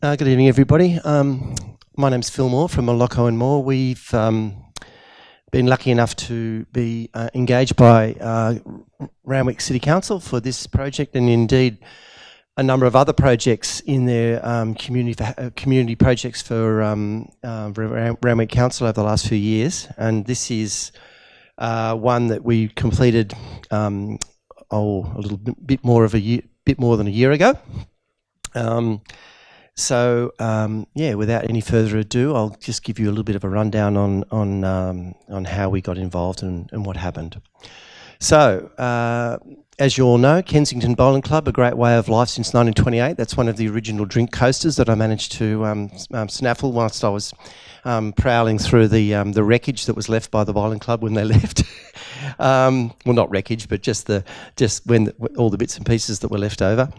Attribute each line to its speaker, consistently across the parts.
Speaker 1: Good evening, everybody. My name's Phil Moore from Moloko and Moore. We've been lucky enough to be engaged by Randwick City Council for this project, and indeed a number of other projects in their community projects for Randwick Council over the last few years. And this is one that we completed a little bit more than a year ago. Yeah, without any further ado, I'll just give you a little bit of a rundown on how we got involved and what happened. So, as you all know, Kensington Bowling Club, a great way of life since 1928. That's one of the original drink coasters that I managed to snaffle whilst I was prowling through the wreckage that was left by the bowling club when they left. Well, not wreckage, but just when all the bits and pieces that were left over.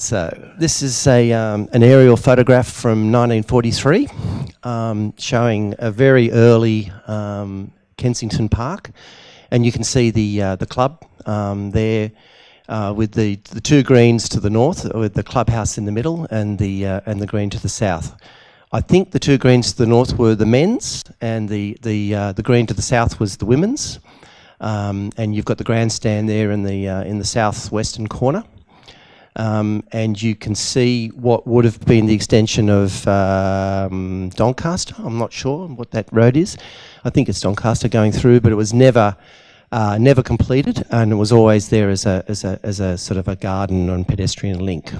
Speaker 1: So this is an aerial photograph from 1943 showing a very early Kensington Park, and you can see the club there with the two greens to the north, with the clubhouse in the middle, and the green to the south. I think the two greens to the north were the men's, and the green to the south was the women's. And you've got the grandstand there in the southwestern corner. And you can see what would have been the extension of Doncaster. I'm not sure what that road is. I think it's Doncaster going through, but it was never completed, and it was always there as a sort of a garden and pedestrian link.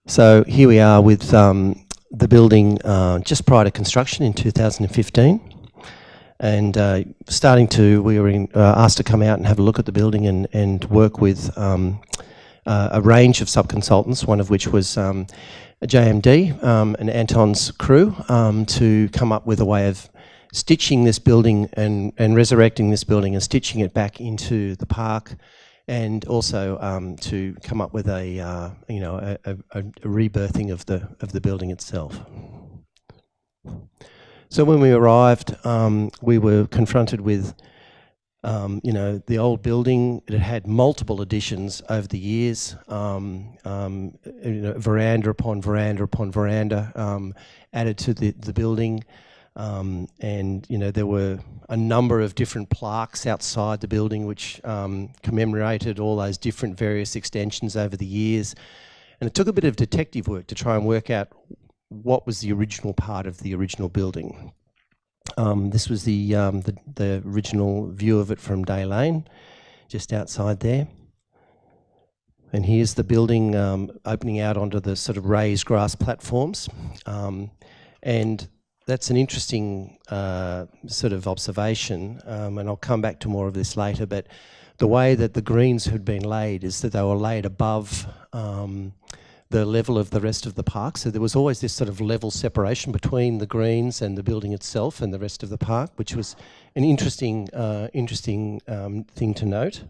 Speaker 1: So here we are with the building just prior to construction in 2015. And we were asked to come out and have a look at the building and work with a range of subconsultants, one of which was a JMD and Anton's crew, to come up with a way of stitching this building and resurrecting this building and stitching it back into the park, and also to come up with a rebirthing of the building itself. So when we arrived, we were confronted with, the old building. It had multiple additions over the years, veranda upon veranda upon veranda added to the building, and there were a number of different plaques outside the building which commemorated all those different various extensions over the years. And it took a bit of detective work to try and work out what was the original part of the original building. This was the original view of it from Day Lane, just outside there. And here's the building opening out onto the sort of raised grass platforms. And that's an interesting sort of observation, and I'll come back to more of this later, but the way that the greens had been laid is that they were laid above the level of the rest of the park. So there was always this sort of level separation between the greens and the building itself and the rest of the park, which was an interesting thing to note.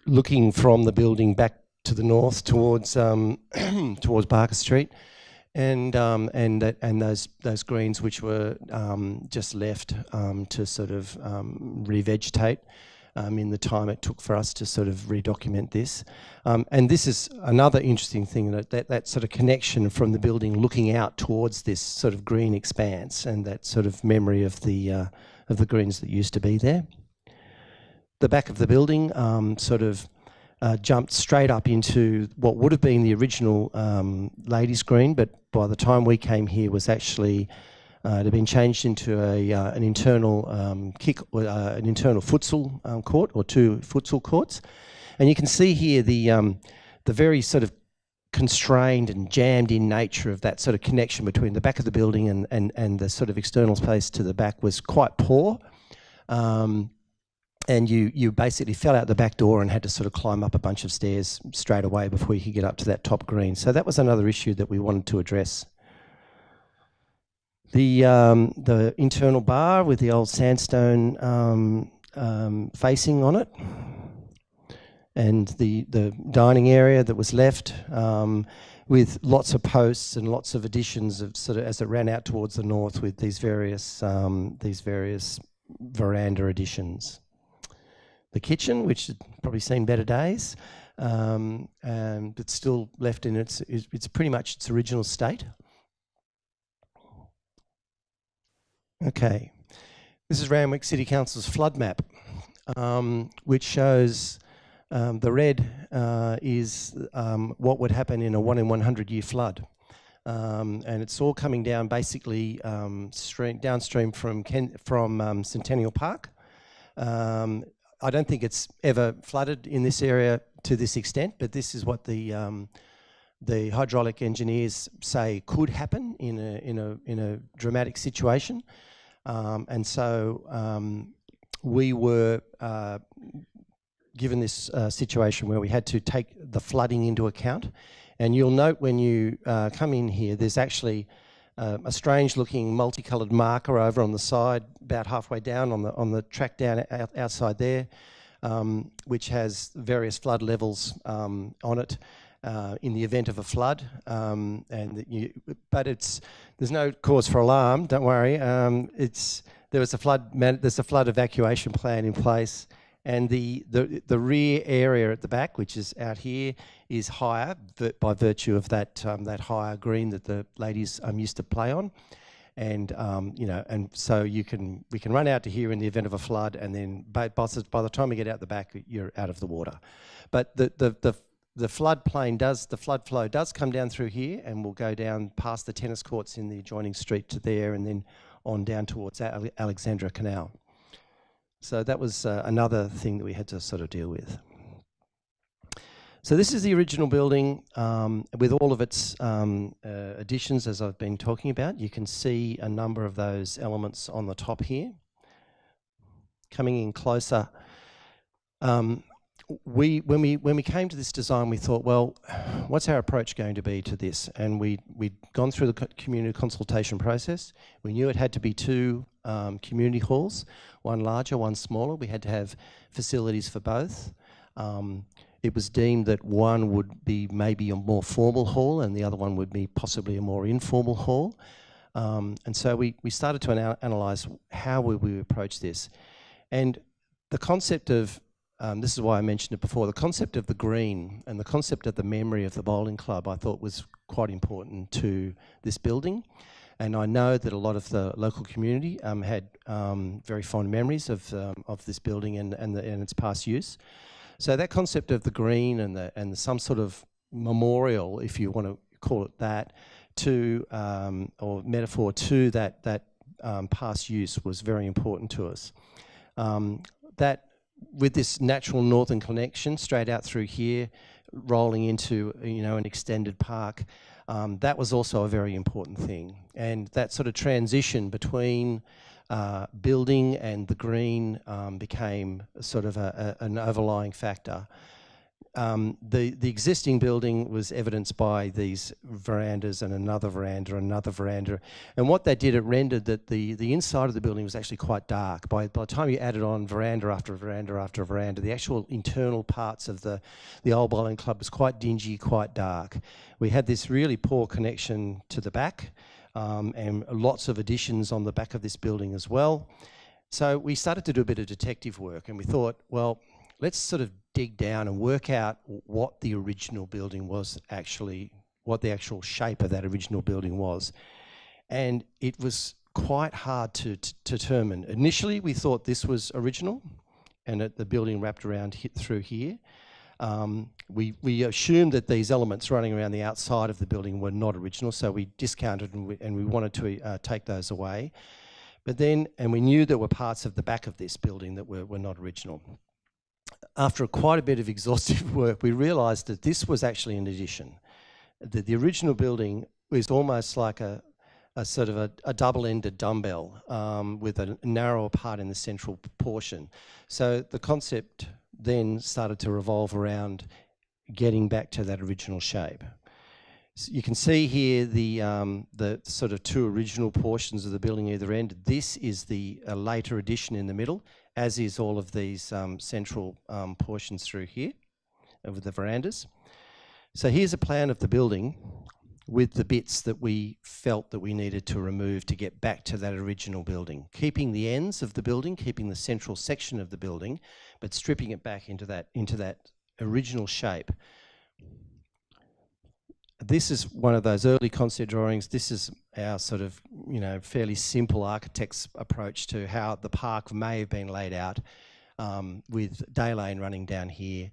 Speaker 1: Looking from the building back to the north towards towards Barker Street, and those greens which were just left to sort of revegetate. In the time it took for us to sort of redocument this. And this is another interesting thing, that sort of connection from the building looking out towards this sort of green expanse, and that sort of memory of the greens that used to be there. The back of the building jumped straight up into what would have been the original ladies' green, but by the time we came here was actually it had been changed into an internal futsal court, or two futsal courts. And you can see here the very sort of constrained and jammed in nature of that sort of connection between the back of the building and the sort of external space to the back was quite poor. And you basically fell out the back door and had to sort of climb up a bunch of stairs straight away before you could get up to that top green. So that was another issue that we wanted to address. The internal bar with the old sandstone facing on it, and the dining area that was left with lots of posts and lots of additions of sort of as it ran out towards the north with these various veranda additions. the kitchen, which has probably seen better days, but still left in it's pretty much its original state. Okay, this is Randwick City Council's flood map, which shows the red is what would happen in a 1 in 100 year flood. And it's all coming down basically downstream from Centennial Park. I don't think it's ever flooded in this area to this extent, but this is what the hydraulic engineers say could happen in a dramatic situation. And so we were given this situation where we had to take the flooding into account. And you'll note when you come in here, there's actually a strange looking multicoloured marker over on the side, about halfway down on the track down outside there, which has various flood levels on it in the event of a flood. But there's no cause for alarm. Don't worry. There's a flood evacuation plan in place. And the rear area at the back, which is out here, is higher by virtue of that higher green that the ladies used to play on, and and so we can run out to here in the event of a flood, and then by the time we get out the back, you're out of the water. But the flood flow does come down through here, and will go down past the tennis courts in the adjoining street to there, and then on down towards Alexandra Canal. So that was another thing that we had to sort of deal with. So this is the original building with all of its additions, as I've been talking about. You can see a number of those elements on the top here. Coming in closer, when we came to this design, we thought, well, what's our approach going to be to this? And we'd gone through the community consultation process. We knew it had to be two community halls, one larger, one smaller. We had to have facilities for both. It was deemed that one would be maybe a more formal hall and the other one would be possibly a more informal hall. And so we started to analyse how would we approach this. And the concept of, this is why I mentioned it before, the concept of the green and the concept of the memory of the bowling club I thought was quite important to this building. And I know that a lot of the local community had very fond memories of this building and its past use. So that concept of the green and some sort of memorial, if you want to call it that, to or metaphor to that past use was very important to us. That with this natural northern connection straight out through here, rolling into an extended park. That was also a very important thing, and that sort of transition between building and the green became sort of an overlying factor. The existing building was evidenced by these verandas and another veranda, and what that did, it rendered that the inside of the building was actually quite dark. By the time you added on veranda after veranda after veranda, the actual internal parts of the old bowling club was quite dingy, quite dark. We had this really poor connection to the back, and lots of additions on the back of this building as well. So we started to do a bit of detective work, and we thought, well, let's sort of dig down and work out what the original building was actually, what the actual shape of that original building was. And it was quite hard to determine. Initially, we thought this was original, and that the building wrapped around through here. We assumed that these elements running around the outside of the building were not original, so we discounted and we wanted to take those away. But then, and we knew there were parts of the back of this building that were not original. After quite a bit of exhaustive work, we realised that this was actually an addition. That the original building was almost like a sort of a double-ended dumbbell with a narrower part in the central portion. So the concept then started to revolve around getting back to that original shape. So you can see here the sort of two original portions of the building either end. This is the later addition in the middle, as is all of these central portions through here with the verandas. So here's a plan of the building. with the bits that we felt that we needed to remove to get back to that original building, keeping the ends of the building, keeping the central section of the building, but stripping it back into that original shape. This is one of those early concept drawings. This is our sort of, fairly simple architect's approach to how the park may have been laid out, with Day Lane running down here.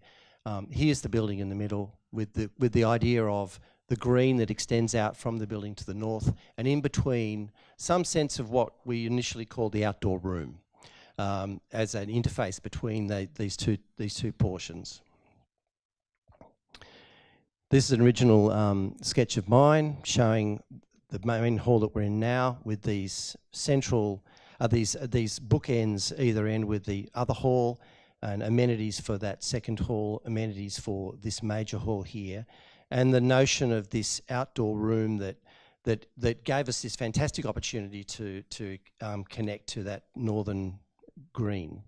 Speaker 1: Here's the building in the middle with the idea of the green that extends out from the building to the north, and in between some sense of what we initially called the outdoor room, as an interface between these two portions. This is an original sketch of mine showing the main hall that we're in now, with these central, these bookends either end with the other hall, and amenities for that second hall, amenities for this major hall here, and the notion of this outdoor room that gave us this fantastic opportunity to connect to that northern green.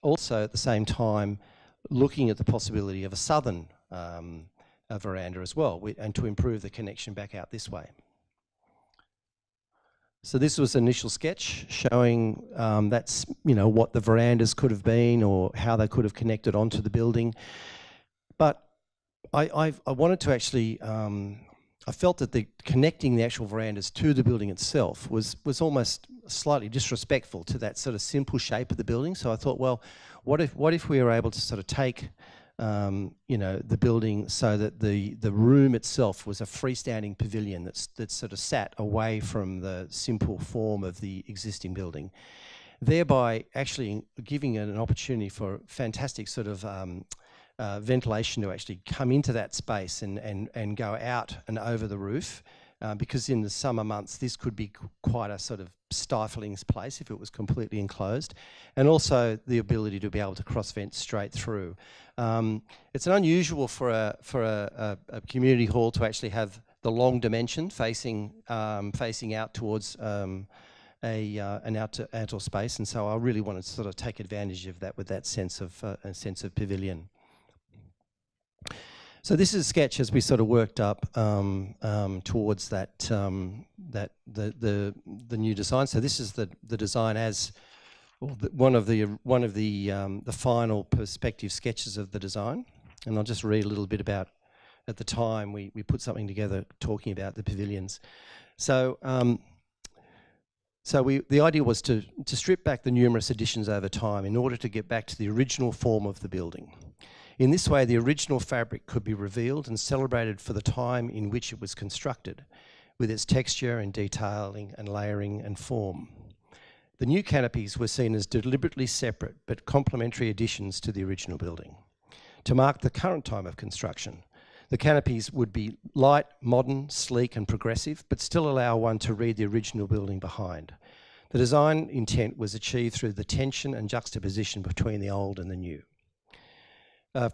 Speaker 1: Also, at the same time, looking at the possibility of a southern veranda as well, and to improve the connection back out this way. So this was an initial sketch showing that's what the verandas could have been or how they could have connected onto the building. But I wanted to actually, I felt that connecting the actual verandas to the building itself was almost slightly disrespectful to that sort of simple shape of the building. So I thought, well, what if we were able to sort of take the building so that the room itself was a freestanding pavilion that sort of sat away from the simple form of the existing building, thereby actually giving it an opportunity for fantastic sort of ventilation to actually come into that space and go out and over the roof, because in the summer months this could be quite a sort of stifling place if it was completely enclosed, and also the ability to be able to cross vent straight through. It's unusual for a community hall to actually have the long dimension facing out towards an outdoor space, and so I really wanted to sort of take advantage of that with that sense of pavilion. So this is a sketch as we sort of worked up towards that the new design. So this is the design as one of the final perspective sketches of the design, and I'll just read a little bit about. At the time, we put something together talking about the pavilions. So the idea was to strip back the numerous additions over time in order to get back to the original form of the building. In this way, the original fabric could be revealed and celebrated for the time in which it was constructed, with its texture and detailing and layering and form. The new canopies were seen as deliberately separate but complementary additions to the original building. To mark the current time of construction, the canopies would be light, modern, sleek and progressive, but still allow one to read the original building behind. The design intent was achieved through the tension and juxtaposition between the old and the new.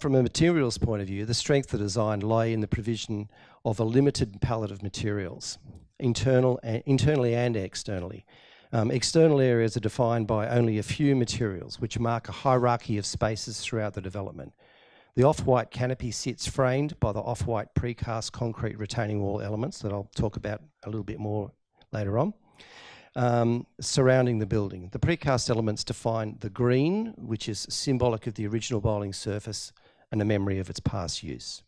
Speaker 1: From a materials point of view, the strength of the design lay in the provision of a limited palette of materials, internally and externally. External areas are defined by only a few materials, which mark a hierarchy of spaces throughout the development. The off-white canopy sits framed by the off-white precast concrete retaining wall elements that I'll talk about a little bit more later on. Surrounding the building. The precast elements define the green, which is symbolic of the original bowling surface and a memory of its past use.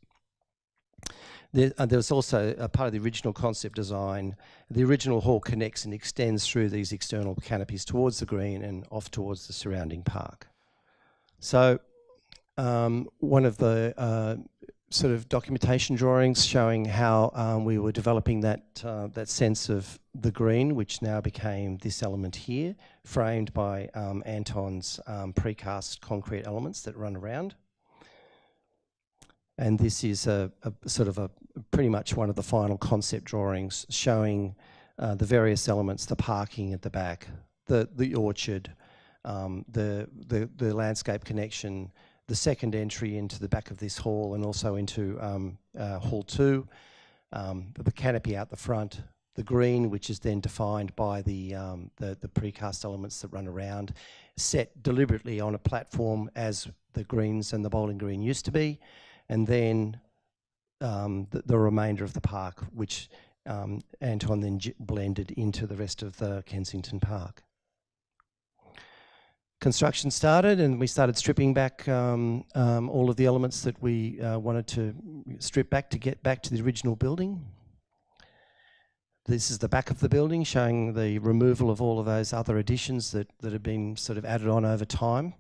Speaker 1: There's also a part of the original concept design. The original hall connects and extends through these external canopies towards the green and off towards the surrounding park. So one of the sort of documentation drawings showing how we were developing that sense of the green, which now became this element here, framed by Anton's precast concrete elements that run around. And this is a pretty much one of the final concept drawings showing the various elements, the parking at the back, the orchard, the landscape connection, the second entry into the back of this hall and also into Hall 2, the canopy out the front, the green, which is then defined by the precast elements that run around, set deliberately on a platform as the greens and the bowling green used to be, and then the remainder of the park, which Anton then blended into the rest of the Kensington Park. Construction started, and we started stripping back all of the elements that we wanted to strip back to get back to the original building. This is the back of the building, showing the removal of all of those other additions that have been sort of added on over time.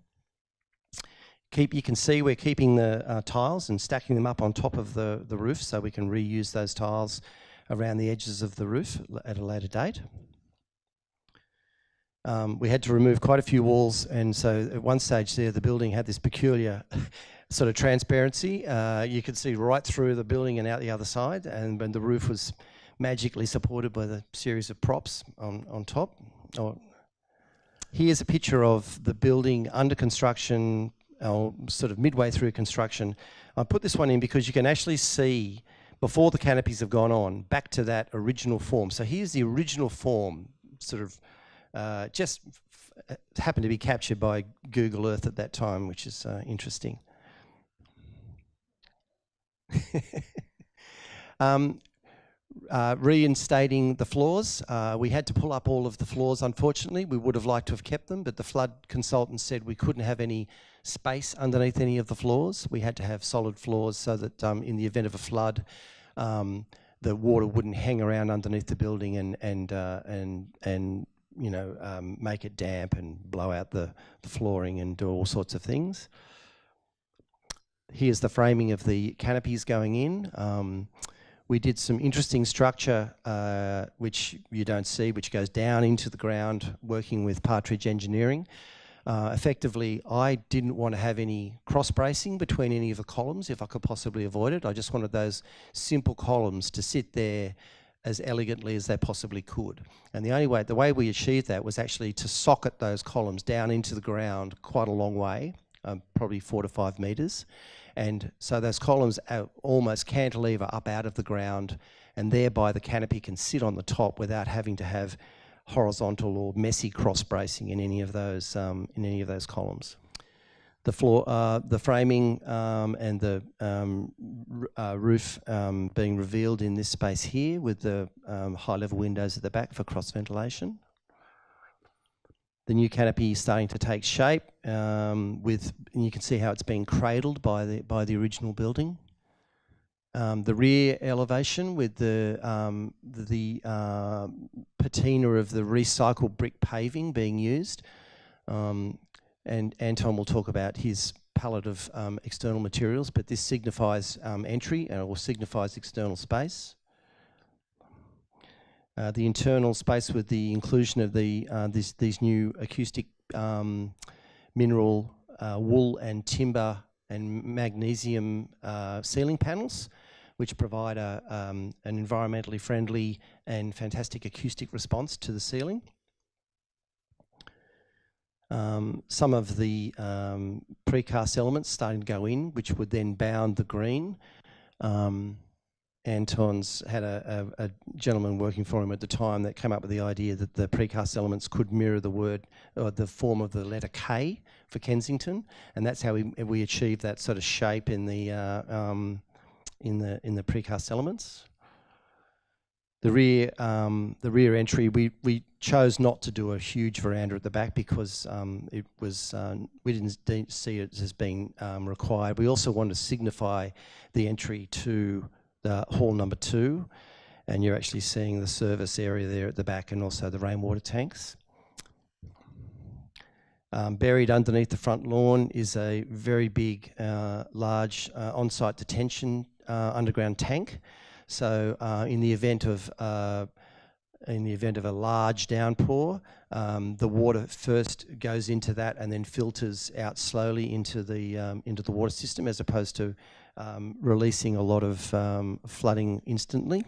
Speaker 1: You can see we're keeping the tiles and stacking them up on top of the roof, so we can reuse those tiles around the edges of the roof at a later date. We had to remove quite a few walls, and so at one stage there the building had this peculiar sort of transparency. You could see right through the building and out the other side, and the roof was magically supported by the series of props on top. Here's a picture of the building under construction, sort of midway through construction. I put this one in because you can actually see, before the canopies have gone on, back to that original form. So here's the original form, sort of just happened to be captured by Google Earth at that time, which is interesting. Reinstating the floors. We had to pull up all of the floors, unfortunately. We would have liked to have kept them, but the flood consultant said we couldn't have any space underneath any of the floors. We had to have solid floors so that in the event of a flood, the water wouldn't hang around underneath the building and you know, make it damp and blow out the flooring and do all sorts of things. Here's the framing of the canopies going in. We did some interesting structure, which you don't see, which goes down into the ground, working with Partridge Engineering. Effectively, I didn't want to have any cross bracing between any of the columns if I could possibly avoid it. I just wanted those simple columns to sit there as elegantly as they possibly could. And the way we achieved that was actually to socket those columns down into the ground quite a long way, probably 4 to 5 metres. And so those columns almost cantilever up out of the ground, and thereby the canopy can sit on the top without having to have horizontal or messy cross bracing in any of those columns. The floor, the framing, and the roof being revealed in this space here, with the high-level windows at the back for cross ventilation. The new canopy is starting to take shape, and you can see how it's being cradled by the original building. The rear elevation with the patina of the recycled brick paving being used, and Anton will talk about his palette of external materials, but this signifies entry or signifies external space. The internal space with the inclusion of these new acoustic mineral wool and timber and magnesium ceiling panels, which provide an environmentally friendly and fantastic acoustic response to the ceiling. Some of the precast elements starting to go in, which would then bound the green. Anton's had a gentleman working for him at the time that came up with the idea that the precast elements could mirror the word or the form of the letter K for Kensington, and that's how we achieved that sort of shape in the precast elements. The rear entry, we chose not to do a huge veranda at the back because it was we didn't see it as being required. We also wanted to signify the entry to the hall number 2, and you're actually seeing the service area there at the back and also the rainwater tanks. Buried underneath the front lawn is a very big, large on-site detention underground tank. So in the event of a large downpour, the water first goes into that and then filters out slowly into the water system, as opposed to releasing a lot of flooding instantly.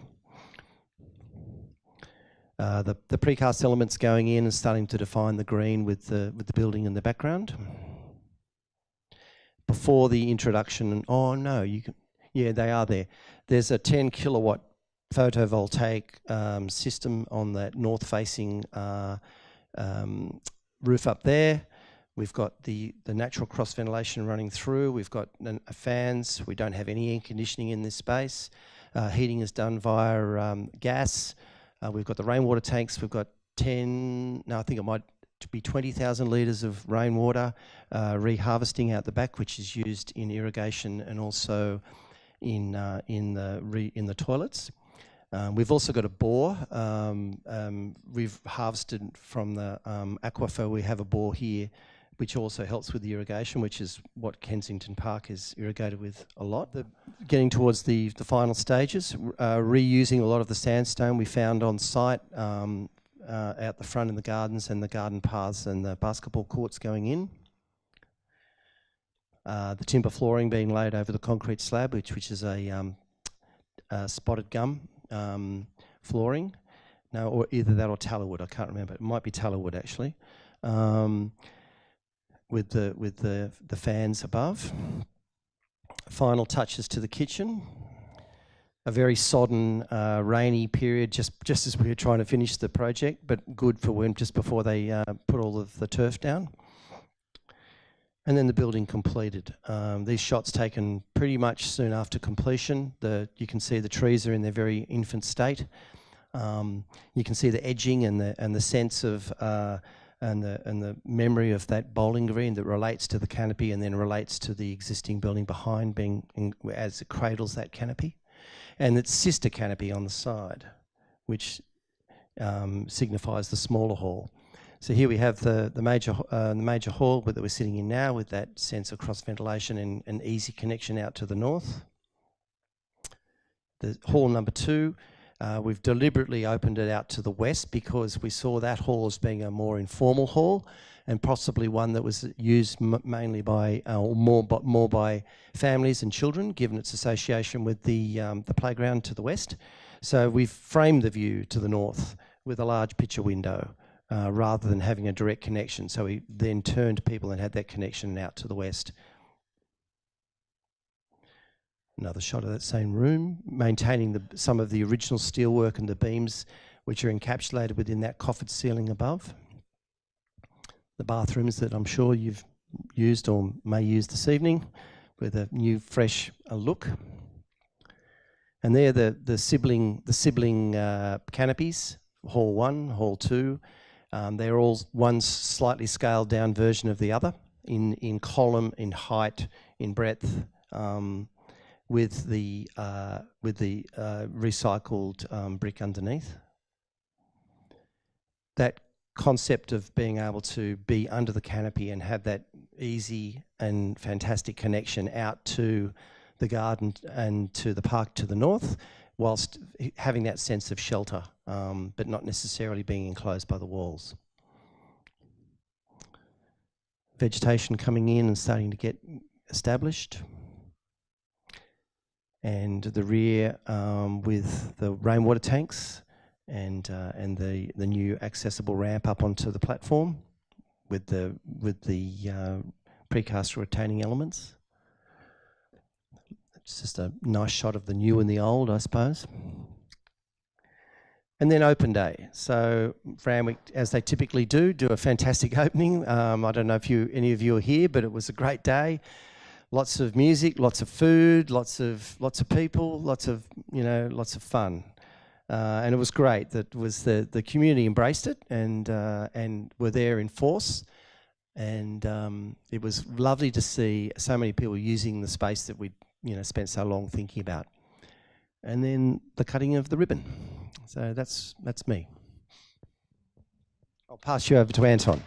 Speaker 1: The precast elements going in and starting to define the green with the building in the background. Before the introduction, oh no, you can, yeah, they are there. There's a 10 kilowatt photovoltaic system on that north facing roof up there. We've got the natural cross ventilation running through. We've got fans. We don't have any air conditioning in this space. Heating is done via gas. We've got the rainwater tanks. We've got I think it might be 20,000 litres of rainwater reharvesting out the back, which is used in irrigation and also in the toilets. We've also got a bore. We've harvested from the aquifer. We have a bore here, which also helps with the irrigation, which is what Kensington Park is irrigated with a lot. Getting towards the final stages, reusing a lot of the sandstone we found on site out the front in the gardens and the garden paths and the basketball courts going in. The timber flooring being laid over the concrete slab, which is a spotted gum flooring. No, or either that or tallow wood. I can't remember. It might be tallow wood actually. With the fans above. Final touches to the kitchen. A very sodden, rainy period, just as we were trying to finish the project, but good for when just before they put all of the turf down. And then the building completed. These shots taken pretty much soon after completion. You can see the trees are in their very infant state. You can see the edging and the sense of and the memory of that bowling green that relates to the canopy and then relates to the existing building behind, as it cradles that canopy, and its sister canopy on the side, which signifies the smaller hall. So here we have the major hall that we're sitting in now, with that sense of cross ventilation and an easy connection out to the north. The hall number 2. We've deliberately opened it out to the west because we saw that hall as being a more informal hall and possibly one that was used mainly by, or more by families and children, given its association with the playground to the west. So we've framed the view to the north with a large picture window rather than having a direct connection. So we then turned people and had that connection out to the west. Another shot of that same room, maintaining some of the original steelwork and the beams which are encapsulated within that coffered ceiling above. The bathrooms that I'm sure you've used or may use this evening with a new fresh look. And there the sibling canopies, hall 1, hall 2. They're all one slightly scaled down version of the other in column, in height, in breadth. With the recycled brick underneath. That concept of being able to be under the canopy and have that easy and fantastic connection out to the garden and to the park to the north, whilst having that sense of shelter, but not necessarily being enclosed by the walls. Vegetation coming in and starting to get established. And the rear with the rainwater tanks and the new accessible ramp up onto the platform with the precast retaining elements. It's just a nice shot of the new and the old, I suppose. And then open day. So Randwick, as they typically do a fantastic opening. I don't know if any of you are here, but it was a great day. Lots of music, lots of food, lots of people, lots of fun, and it was great. That was the community embraced it and were there in force, and it was lovely to see so many people using the space that we'd spent so long thinking about. And then the cutting of the ribbon. So that's me. I'll pass you over to Anton.